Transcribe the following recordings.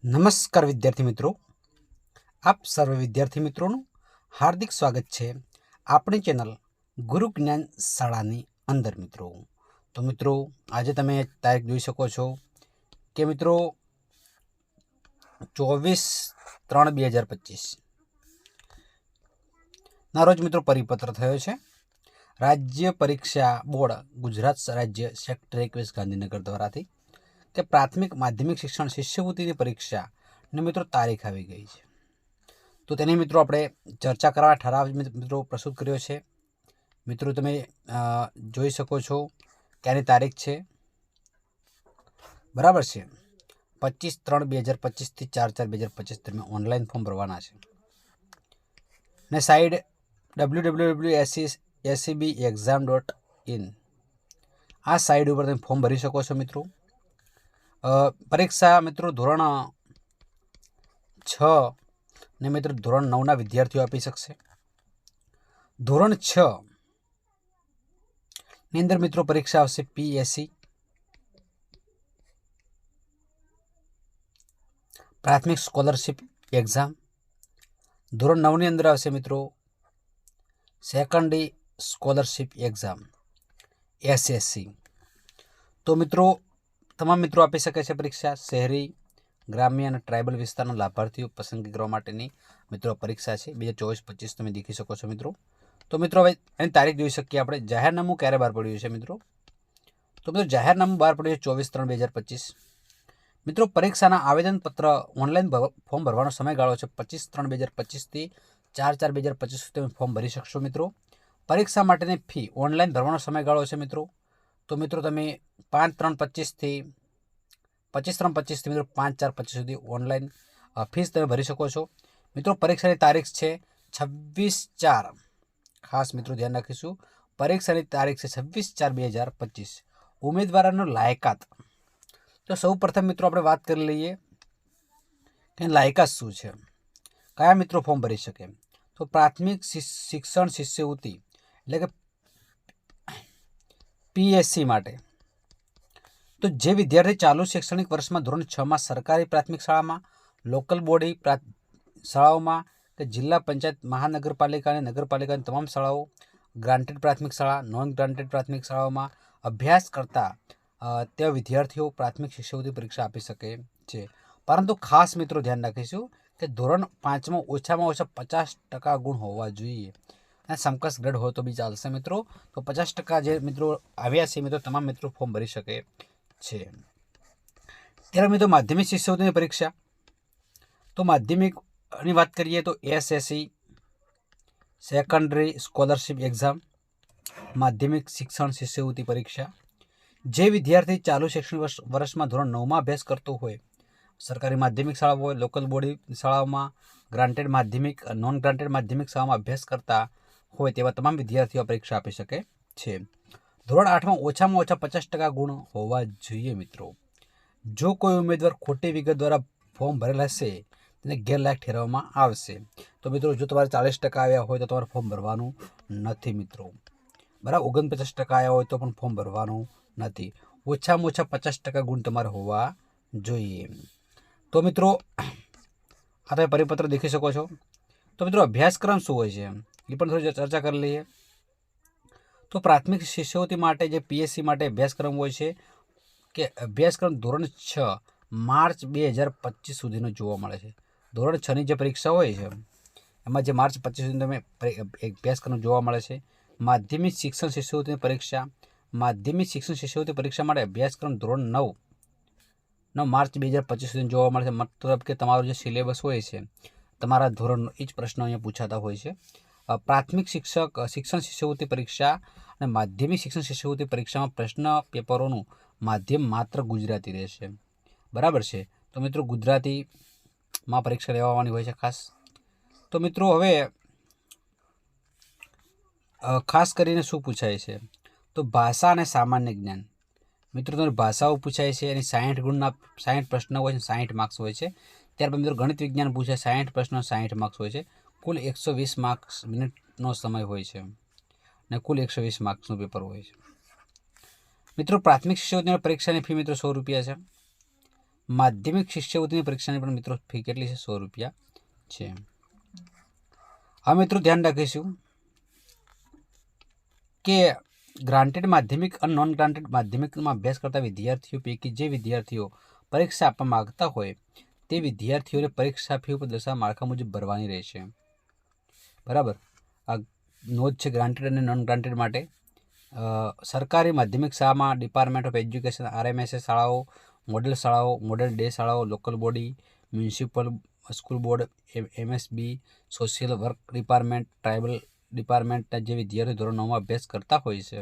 નમસ્કાર વિદ્યાર્થી મિત્રો, આપ સર્વ વિદ્યાર્થી મિત્રોનું હાર્દિક સ્વાગત છે આપણી ચેનલ ગુરુ જ્ઞાન શાળાની અંદર. તો મિત્રો આજે તમે તારીખ જોઈ શકો છો કે મિત્રો 24/3/2025 ના રોજ મિત્રો પરિપત્ર થયો છે. રાજ્ય પરીક્ષા બોર્ડ ગુજરાત રાજ્ય સેક્ટર 21 ગાંધીનગર દ્વારાથી કે પ્રાથમિક માધ્યમિક શિક્ષણ શિષ્યવૃત્તિની પરીક્ષા ને મિત્રો તારીખ આવી ગઈ છે. તો તેની મિત્રો આપણે ચર્ચા કરવા ઠરાવ મિત્રો પ્રસ્તુત કર્યો છે. મિત્રો તમે જોઈ શકો છો કે આની તારીખ છે, બરાબર છે, 25/3/2025 થી 4/4/2025 તમે ઓનલાઈન ફોર્મ ભરવાના છે. ને સાઇડ www.scbexam.in આ સાઇડ ઉપર તમે ફોર્મ ભરી શકો છો. મિત્રો પરીક્ષા મિત્રો ધોરણ 6 ને મિત્રો ધોરણ 9ના વિદ્યાર્થીઓ આપી શકશે. ધોરણ 6 ની અંદર મિત્રો પરીક્ષા આવશે પીએસસી પ્રાથમિક સ્કોલરશિપ એક્ઝામ. ધોરણ 9ની અંદર આવશે મિત્રો સેકન્ડરી સ્કોલરશિપ એક્ઝામ એસએસસી. તો મિત્રો તમામ મિત્રો આપી શકે છે પરીક્ષા. શહેરી, ગ્રામ્ય અને ટ્રાઇબલ વિસ્તારના લાભાર્થીઓ પસંદગી કરવા માટેની મિત્રો પરીક્ષા છે 2024-25 તમે દેખી શકો છો મિત્રો. તો મિત્રો હવે એની તારીખ જોઈ શકીએ આપણે. જાહેરનામું ક્યારે બહાર પડ્યું છે મિત્રો? તો મિત્રો જાહેરનામું બહાર પડ્યું છે 24/3/2025. મિત્રો પરીક્ષાના આવેદનપત્ર ઓનલાઈન ફોર્મ ભરવાનો સમયગાળો છે 25/3/2025 થી 4/4/2025 સુધી તમે ફોર્મ ભરી શકશો. મિત્રો પરીક્ષા માટેની ફી ઓનલાઈન ભરવાનો સમયગાળો છે મિત્રો. તો મિત્રો તમે 5/3/25 થી 25/3/25 થી મિત્રો 5/4/25 સુધી ઓનલાઈન ફીસ તમે ભરી શકો છો. મિત્રો પરીક્ષાની તારીખ છે 26/4. ખાસ મિત્રો ધ્યાન રાખીશું, પરીક્ષાની તારીખ છે 26/4/2025. ઉમેદવારોનો લાયકાત. તો સૌ પ્રથમ મિત્રો આપણે વાત કરી લઈએ કે લાયકાત શું છે, કયા મિત્રો ફોર્મ ભરી શકે. તો પ્રાથમિક શિક્ષણ શિષ્યવૃત્તિ એટલે કે પીએસસી માટે તો જે વિદ્યાર્થી ચાલુ શૈક્ષણિક વર્ષમાં ધોરણ 6માં સરકારી પ્રાથમિક શાળામાં, લોકલ બોડી શાળાઓમાં કે જિલ્લા પંચાયત, મહાનગરપાલિકા અને નગરપાલિકાની તમામ શાળાઓ, ગ્રાન્ટેડ પ્રાથમિક શાળા, નોન ગ્રાન્ટેડ પ્રાથમિક શાળાઓમાં અભ્યાસ કરતા તે વિદ્યાર્થીઓ પ્રાથમિક શિષ્યવૃત્તિ પરીક્ષા આપી શકે છે. પરંતુ ખાસ મિત્રો ધ્યાન રાખીશું કે ધોરણ 5માં ઓછામાં ઓછા 50% ગુણ હોવા જોઈએ અને સમકક્ષ ગ્રેડ હોય તો બી ચાલશે મિત્રો. તો 50% જે મિત્રો આવ્યા છે મિત્રો તમામ મિત્રો ફોર્મ ભરી શકે છે. ત્યારે મિત્રો માધ્યમિક શિષ્યવૃત્તિની પરીક્ષા. તો માધ્યમિકની વાત કરીએ તો એસએસસી સેકન્ડરી સ્કોલરશિપ એક્ઝામ માધ્યમિક શિક્ષણ શિષ્યવૃત્તિ પરીક્ષા. જે વિદ્યાર્થી ચાલુ શૈક્ષણિક વર્ષમાં ધોરણ 9માં અભ્યાસ કરતો હોય, સરકારી માધ્યમિક શાળાઓ હોય, લોકલ બોડી શાળાઓમાં, ગ્રાન્ટેડ માધ્યમિક, નોન ગ્રાન્ટેડ માધ્યમિક શાળામાં અભ્યાસ કરતા હોય તેવા તમામ વિદ્યાર્થીઓ પરીક્ષા આપી શકે છે. ધોરણ 8માં ઓછામાં ઓછા 50% ગુણ હોવા જોઈએ મિત્રો. જો કોઈ ઉમેદવાર ખોટી વિગત દ્વારા ફોર્મ ભરેલ હશે તેને ગેરલાયક ઠેરવવામાં આવશે. તો મિત્રો જો તમારે 40% આવ્યા હોય તો તમારે ફોર્મ ભરવાનું નથી મિત્રો, બરાબર. 49% આવ્યા હોય તો પણ ફોર્મ ભરવાનું નથી. ઓછામાં ઓછા 50% ગુણ તમારે હોવા જોઈએ. તો મિત્રો આ તમે પરિપત્ર દેખી શકો છો. તો મિત્રો અભ્યાસક્રમ શું હોય છે એ પણ થોડી ચર્ચા કરી લઈએ. તો પ્રાથમિક શિષ્યવૃત્તિ માટે જે પીએસસી માટે અભ્યાસક્રમ હોય છે કે અભ્યાસક્રમ ધોરણ 6 માર્ચ 2025 સુધીનો જોવા મળે છે. ધોરણ 6ની જે પરીક્ષા હોય છે એમાં જે માર્ચ 25 સુધી તમે અભ્યાસક્રમ જોવા મળે છે. માધ્યમિક શિક્ષણ શિષ્યવૃત્તિની પરીક્ષા. માધ્યમિક શિક્ષણ શિષ્યવૃત્તિ પરીક્ષા માટે અભ્યાસક્રમ ધોરણ 9 માર્ચ 2025 સુધી જોવા મળે છે. મતલબ કે તમારો જે સિલેબસ હોય છે તમારા ધોરણનો એ જ પ્રશ્નો અહીંયા પૂછાતા હોય છે. પ્રાથમિક શિક્ષણ શિષ્યવૃત્તિ પરીક્ષા અને માધ્યમિક શિક્ષણ શિષ્યવૃત્તિ પરીક્ષામાં પ્રશ્ન પેપરોનું માધ્યમ માત્ર ગુજરાતી રહેશે, બરાબર છે. તો મિત્રો ગુજરાતીમાં પરીક્ષા લેવાની હોય છે ખાસ. તો મિત્રો હવે ખાસ કરીને શું પૂછાય છે તો ભાષા અને સામાન્ય જ્ઞાન. મિત્રો તમારી ભાષાઓ પૂછાય છે એની 60 ગુણના 60 પ્રશ્નો હોય છે, 60 માર્ક્સ હોય છે. ત્યારબાદ મિત્રો ગણિત વિજ્ઞાન પૂછાય, 60 પ્રશ્નો 60 માર્ક્સ હોય છે. કુલ 120 માર્ક્સ મિનિટનો સમય હોય છે અને કુલ 120 માર્ક્સનું પેપર હોય છે. મિત્રો પ્રાથમિક શિષ્યવૃત્તિની પરીક્ષાની ફી મિત્રો 100 રૂપિયા છે. માધ્યમિક શિષ્યવૃત્તિની પરીક્ષાની પણ મિત્રો ફી કેટલી છે? 100 રૂપિયા છે. હવે મિત્રો ધ્યાન રાખીશું કે ગ્રાન્ટેડ માધ્યમિક અને નોન ગ્રાન્ટેડ માધ્યમિકમાં અભ્યાસ કરતા વિદ્યાર્થીઓ પૈકી જે વિદ્યાર્થીઓ પરીક્ષા આપવા માગતા હોય તે વિદ્યાર્થીઓને પરીક્ષા ફી ઉપર દર્શાવેલા માળખા મુજબ ભરવાની રહેશે. બરાબર. આ નોંધ છે ગ્રાન્ટેડ અને નોન ગ્રાન્ટેડ માટે. સરકારી માધ્યમિક શાળામાં ડિપાર્ટમેન્ટ ઓફ એજ્યુકેશન RMSS શાળાઓ, મોડેલ શાળાઓ, મોડેલ ડે શાળાઓ, local body, municipal school board, MSB, social work department, tribal ડિપાર્ટમેન્ટના જે વિદ્યાર્થીઓ ધોરણ 9માં અભ્યાસ કરતા હોય છે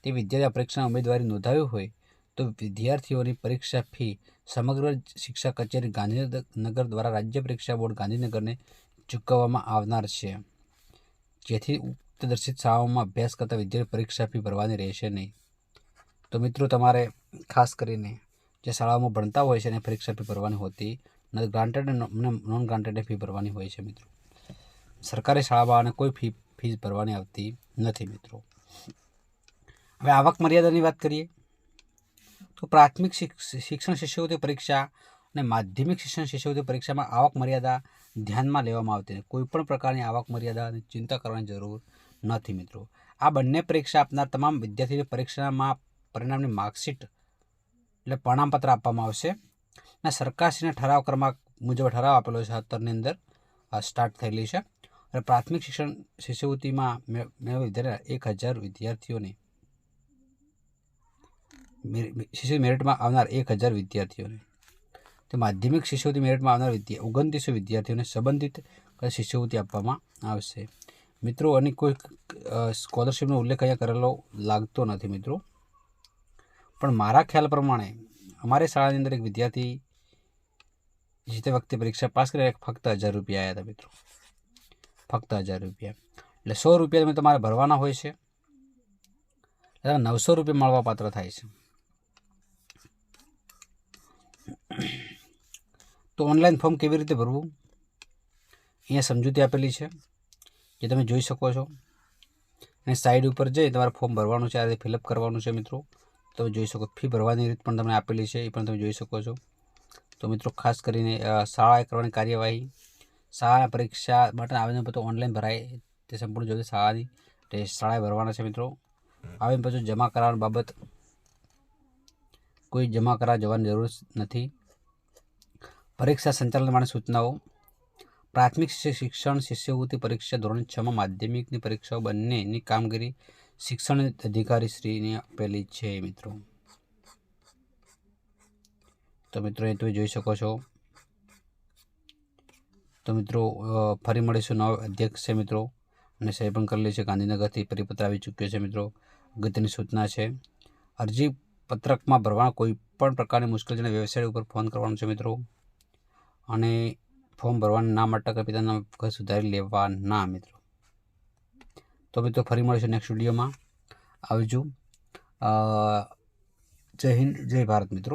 તે વિદ્યાર્થી પરીક્ષામાં ઉમેદવારી નોંધાવી હોય તો વિદ્યાર્થીઓની પરીક્ષા ફી સમગ્ર શિક્ષા કચેરી ગાંધીનગર દ્વારા રાજ્ય પરીક્ષા બોર્ડ ગાંધીનગરને ચૂકવવામાં આવનાર છે, જેથી ઉક્ત દર્શિત શાળાઓમાં અભ્યાસ કરતા વિદ્યાર્થી પરીક્ષા ફી ભરવાની રહેશે નહીં. તો મિત્રો તમારે ખાસ કરીને જે શાળાઓમાં ભણતા હોય છે એને પરીક્ષા ફી ભરવાની હોતી નથી. ગ્રાન્ટેડ અને નોન ગ્રાન્ટેડ ફી ભરવાની હોય છે મિત્રો. સરકારી શાળામાં કોઈ ફીસ ભરવાની આવતી નથી મિત્રો. હવે આવક મર્યાદાની વાત કરીએ તો પ્રાથમિક શિક્ષણ શિષ્યવૃત્તિ પરીક્ષા અને માધ્યમિક શિક્ષણ શિષ્યવૃત્તિ પરીક્ષામાં આવક મર્યાદા ધ્યાનમાં લેવામાં આવતી નથી. કોઈ પણ પ્રકારની આવક મર્યાદાની ચિંતા કરવાની જરૂર નથી મિત્રો. આ બંને પરીક્ષા આપનાર તમામ વિદ્યાર્થીઓને પરીક્ષામાં પરિણામની માર્કશીટ એટલે પ્રમાણપત્ર આપવામાં આવશે અને સરકારશ્રીના ઠરાવ ક્રમાંક મુજબ ઠરાવ આપેલો છે 17ની અંદર સ્ટાર્ટ થયેલી છે. અને પ્રાથમિક શિક્ષણ શિષ્યવૃત્તિમાં મેળવેલ 1000 વિદ્યાર્થીઓને શિષ્ય મેરિટમાં આવનાર 1000 વિદ્યાર્થીઓને તે માધ્યમિક શિષ્યવૃત્તિ મેરિટમાં આવનાર 2900 વિદ્યાર્થીઓને સંબંધિત શિષ્યવૃત્તિ આપવામાં આવશે મિત્રો. અને કોઈ સ્કોલરશીપનો ઉલ્લેખ અહીંયા કરેલો લાગતો નથી મિત્રો, પણ મારા ખ્યાલ પ્રમાણે અમારી શાળાની અંદર એક વિદ્યાર્થી જે તે વખતે પરીક્ષા પાસ કરી ફક્ત 1000 રૂપિયા આવ્યા હતા મિત્રો, ફક્ત 1000 રૂપિયા. એટલે 100 રૂપિયા તમે તમારે ભરવાના હોય છે, એટલે 900 રૂપિયા મળવા પાત્ર થાય છે. તો ઓનલાઈન ફોર્મ કેવી રીતે ભરવું અહીંયા સમજૂતી આપેલી છે જે તમે જોઈ શકો છો. અને સાઈડ ઉપર જઈ તમારે ફોર્મ ભરવાનું છે, આ રીતે ફિલઅપ કરવાનું છે મિત્રો. તમે જોઈ શકો. ફી ભરવાની રીત પણ તમને આપેલી છે, એ પણ તમે જોઈ શકો છો. તો મિત્રો ખાસ કરીને શાળાએ કરવાની કાર્યવાહી, શાળાના પરીક્ષા માટે આવેદનપત્રો ઓનલાઈન ભરાય તે સંપૂર્ણ જોઈ શાળાએ ભરવાના છે મિત્રો. આવેદનપત્રો જમા કરાવવાની બાબત કોઈ જમા કરાવવા જવાની જરૂર નથી. પરીક્ષા સંચાલન માટે સૂચનાઓ. પ્રાથમિક શિક્ષણ શિષ્યવૃત્તિ પરીક્ષા ધોરણ 6માં માધ્યમિકની પરીક્ષાઓ બંનેની કામગીરી શિક્ષણ અધિકારી શ્રીને આપેલી છે મિત્રો. તો મિત્રો એ તમે જોઈ શકો છો. તો મિત્રો ફરી મળીશું. નવા અધ્યક્ષ છે મિત્રો અને સહી પણ કરેલી છે. ગાંધીનગરથી પરિપત્ર આવી ચૂક્યો છે મિત્રો. અગત્યની સૂચના છે. અરજી પત્રકમાં ભરવા કોઈ પણ પ્રકારની મુશ્કેલીને વેબસાઇટ ઉપર ફોન કરવાનો છે મિત્રો. અને ફોર્મ ભરવાના નામ અટક પિતાના વખત સુધારી લેવાના મિત્રો. તો મિત્રો ફરી મળીશું નેક્સ્ટ વિડીયોમાં. આવજો. જય હિન્દ, જય ભારત મિત્રો.